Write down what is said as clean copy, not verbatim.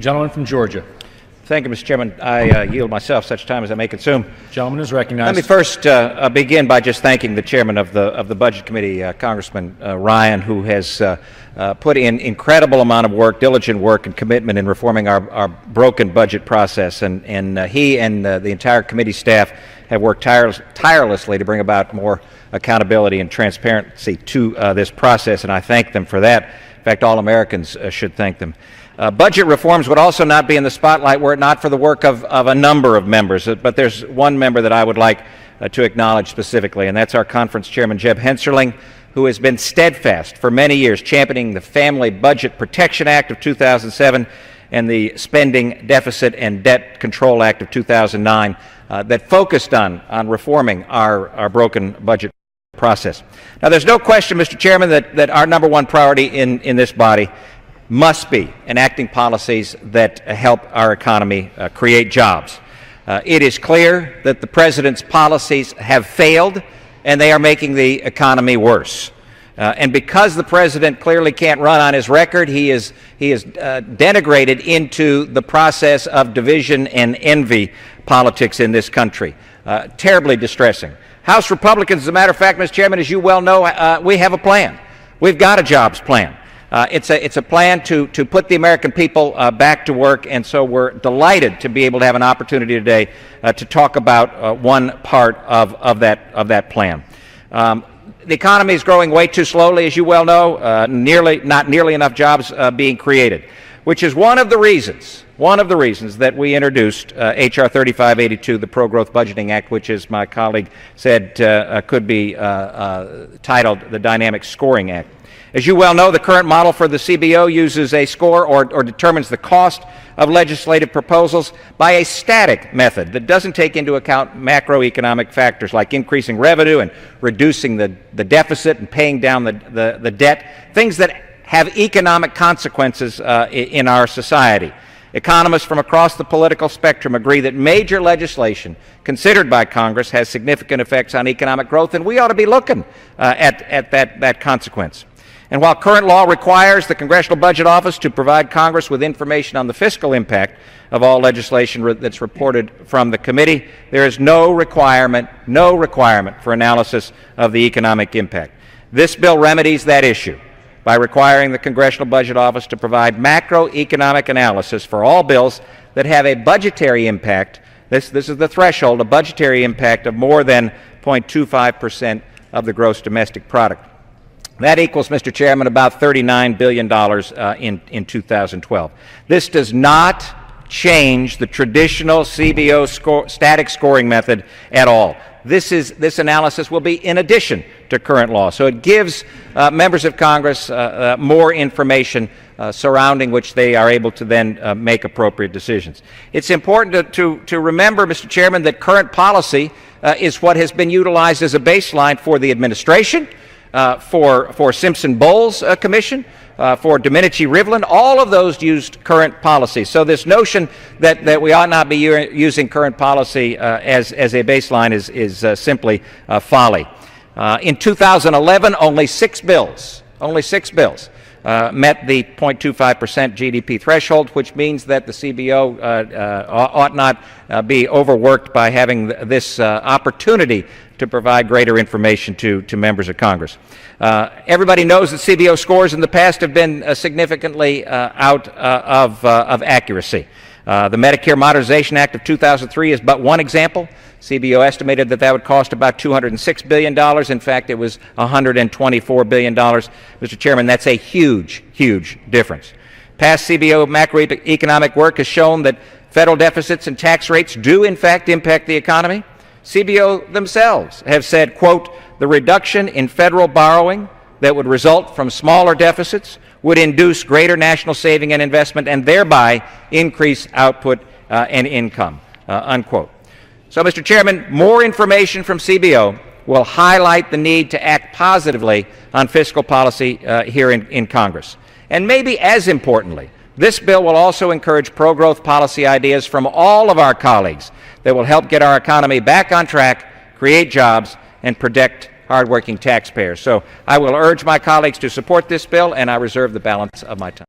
Gentleman from Georgia. Thank you, Mr. Chairman. I yield myself such time as I may consume. Gentleman is recognized. Let me first begin by just thanking the chairman of the Budget Committee, Congressman Ryan, who has put in incredible amount of work, diligent work, and commitment in reforming our broken budget process. And he and the entire committee staff have worked tirelessly to bring about more accountability and transparency to this process, and I thank them for that. In fact, all Americans should thank them. Budget reforms would also not be in the spotlight were it not for the work of a number of members, but there's one member that I would like to acknowledge specifically, and that's our conference chairman, Jeb Hensarling, who has been steadfast for many years championing the Family Budget Protection Act of 2007 and the Spending Deficit and Debt Control Act of 2009 that focused on reforming our broken budget process. Now, there's no question, Mr. Chairman, that our number one priority in this body must be enacting policies that help our economy create jobs. It is clear that the President's policies have failed and they are making the economy worse. And because the President clearly can't run on his record, he is denigrated into the process of division and envy politics in this country. Terribly distressing. House Republicans, as a matter of fact, Mr. Chairman, as you well know, we have a plan. We've got a jobs plan. It's a plan to put the American people back to work, and so we're delighted to be able to have an opportunity today to talk about one part of that plan. The economy is growing way too slowly, as you well know, not nearly enough jobs being created, which is one of the reasons that we introduced H.R. 3582, the Pro-Growth Budgeting Act, which, as my colleague said, could be titled the Dynamic Scoring Act. As you well know, the current model for the CBO uses a score or determines the cost of legislative proposals by a static method that doesn't take into account macroeconomic factors like increasing revenue and reducing the deficit and paying down the debt, things that have economic consequences in our society. Economists from across the political spectrum agree that major legislation considered by Congress has significant effects on economic growth, and we ought to be looking at that consequence. And while current law requires the Congressional Budget Office to provide Congress with information on the fiscal impact of all legislation that's reported from the committee, there is no requirement for analysis of the economic impact. This bill remedies that issue by requiring the Congressional Budget Office to provide macroeconomic analysis for all bills that have a budgetary impact. This is the threshold, a budgetary impact of more than 0.25% of the gross domestic product. That equals, Mr. Chairman, about $39 billion in 2012. This does not change the traditional CBO static scoring method at all. This analysis will be in addition to current law. So it gives members of Congress more information surrounding which they are able to then make appropriate decisions. It's important to remember, Mr. Chairman, that current policy is what has been utilized as a baseline for the administration, for Simpson-Bowles Commission, for Domenici-Rivlin. All of those used current policy. So this notion that we ought not be using current policy as a baseline is simply folly. In 2011, only six bills met the 0.25% GDP threshold, which means that the CBO ought not be overworked by having this opportunity to provide greater information to members of Congress. Everybody knows that CBO scores in the past have been significantly out of accuracy. The Medicare Modernization Act of 2003 is but one example. CBO estimated that would cost about $206 billion. In fact, it was $124 billion. Mr. Chairman, that's a huge, huge difference. Past CBO macroeconomic work has shown that federal deficits and tax rates do, in fact, impact the economy. CBO themselves have said, quote, the reduction in federal borrowing that would result from smaller deficits would induce greater national saving and investment and thereby increase output and income, unquote. So, Mr. Chairman, more information from CBO will highlight the need to act positively on fiscal policy here in Congress. And maybe as importantly, this bill will also encourage pro-growth policy ideas from all of our colleagues that will help get our economy back on track, create jobs, and protect hardworking taxpayers. So I will urge my colleagues to support this bill, and I reserve the balance of my time.